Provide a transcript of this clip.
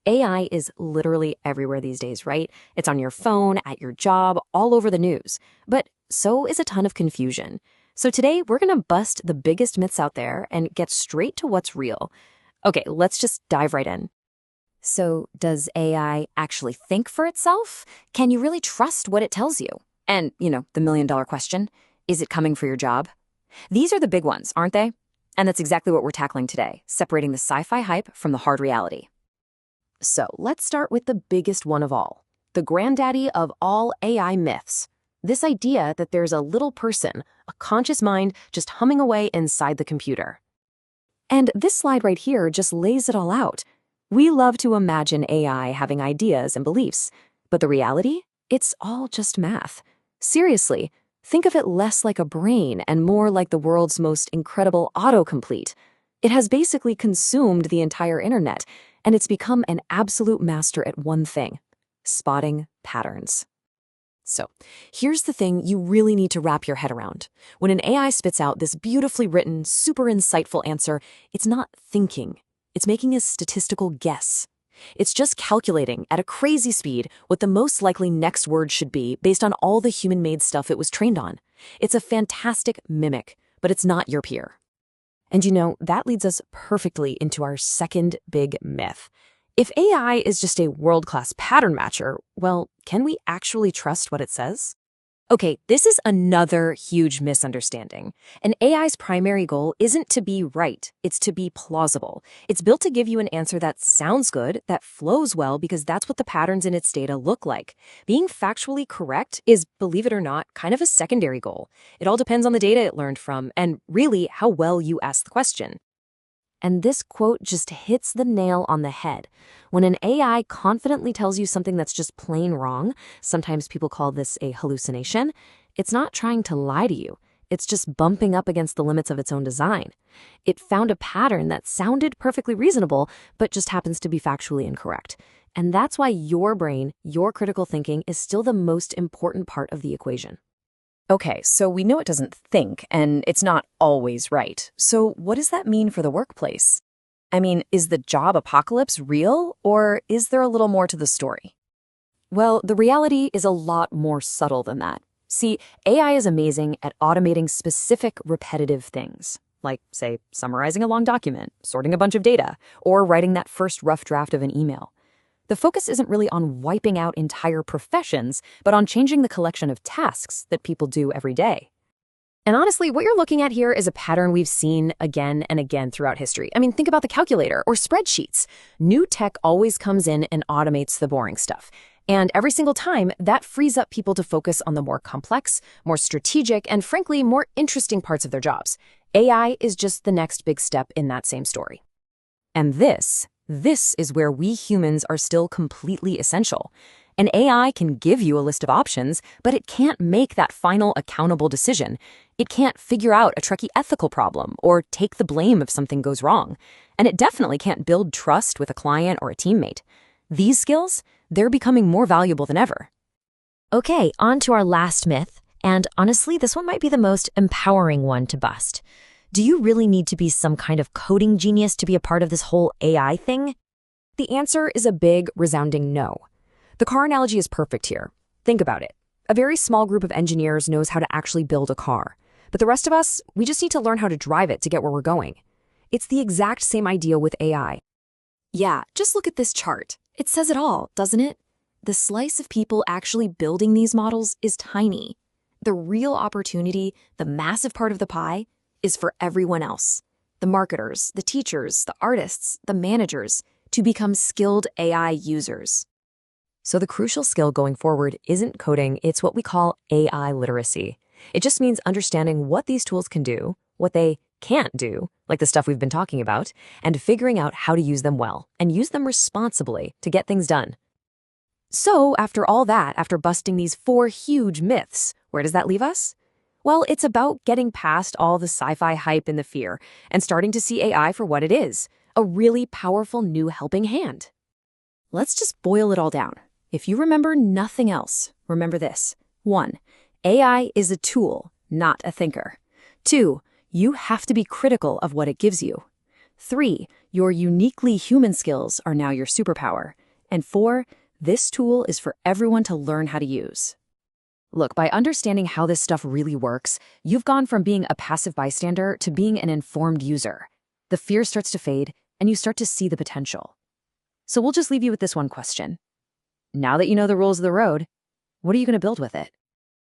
AI is literally everywhere these days, right? It's on your phone, at your job, all over the news. But so is a ton of confusion. So today, we're going to bust the biggest myths out there and get straight to what's real. Okay, let's just dive right in. So, does AI actually think for itself? Can you really trust what it tells you? And, the million-dollar question, is it coming for your job? These are the big ones, aren't they? And that's exactly what we're tackling today, separating the sci-fi hype from the hard reality. So let's start with the biggest one of all, the granddaddy of all AI myths. This idea that there's a little person, a conscious mind, just humming away inside the computer. And this slide right here just lays it all out. We love to imagine AI having ideas and beliefs, but the reality? It's all just math. Seriously, think of it less like a brain and more like the world's most incredible autocomplete. It has basically consumed the entire internet, and it's become an absolute master at one thing: spotting patterns. So, here's the thing you really need to wrap your head around. When an AI spits out this beautifully written, super insightful answer, it's not thinking. It's making a statistical guess. It's just calculating at a crazy speed what the most likely next word should be based on all the human-made stuff it was trained on. It's a fantastic mimic, but it's not your peer. And that leads us perfectly into our second big myth. If AI is just a world-class pattern matcher, well, can we actually trust what it says? Okay, this is another huge misunderstanding. An AI's primary goal isn't to be right, it's to be plausible. It's built to give you an answer that sounds good, that flows well, because that's what the patterns in its data look like. Being factually correct is, believe it or not, kind of a secondary goal. It all depends on the data it learned from, and really how well you ask the question. And this quote just hits the nail on the head. When an AI confidently tells you something that's just plain wrong, sometimes people call this a hallucination, it's not trying to lie to you. It's just bumping up against the limits of its own design. It found a pattern that sounded perfectly reasonable, but just happens to be factually incorrect. And that's why your brain, your critical thinking, is still the most important part of the equation. Okay, so we know it doesn't think, and it's not always right. So what does that mean for the workplace? I mean, is the job apocalypse real, or is there a little more to the story? Well, the reality is a lot more subtle than that. See, AI is amazing at automating specific repetitive things, like, say, summarizing a long document, sorting a bunch of data, or writing that first rough draft of an email. The focus isn't really on wiping out entire professions, but on changing the collection of tasks that people do every day. And honestly, what you're looking at here is a pattern we've seen again and again throughout history. I mean, think about the calculator or spreadsheets. New tech always comes in and automates the boring stuff. And every single time, that frees up people to focus on the more complex, more strategic, and frankly, more interesting parts of their jobs. AI is just the next big step in that same story. And this is where we humans are still completely essential. An AI can give you a list of options, but it can't make that final accountable decision. It can't figure out a tricky ethical problem or take the blame if something goes wrong. And it definitely can't build trust with a client or a teammate. These skills, they're becoming more valuable than ever. Okay, on to our last myth. And honestly, this one might be the most empowering one to bust. Do you really need to be some kind of coding genius to be a part of this whole AI thing? The answer is a big, resounding no. The car analogy is perfect here. Think about it. A very small group of engineers knows how to actually build a car. But the rest of us, we just need to learn how to drive it to get where we're going. It's the exact same idea with AI. Yeah, just look at this chart. It says it all, doesn't it? The slice of people actually building these models is tiny. The real opportunity, the massive part of the pie, is for everyone else. The marketers, the teachers, the artists, the managers, to become skilled AI users. So the crucial skill going forward isn't coding, it's what we call AI literacy. It just means understanding what these tools can do, what they can't do, like the stuff we've been talking about, and figuring out how to use them well, and use them responsibly to get things done. So after all that, after busting these 4 huge myths, where does that leave us? Well, it's about getting past all the sci-fi hype and the fear and starting to see AI for what it is, a really powerful new helping hand. Let's just boil it all down. If you remember nothing else, remember this. 1, AI is a tool, not a thinker. 2, you have to be critical of what it gives you. 3, Your uniquely human skills are now your superpower. And 4, this tool is for everyone to learn how to use. Look, by understanding how this stuff really works, you've gone from being a passive bystander to being an informed user. The fear starts to fade, and you start to see the potential. So we'll just leave you with this one question. Now that you know the rules of the road, what are you going to build with it?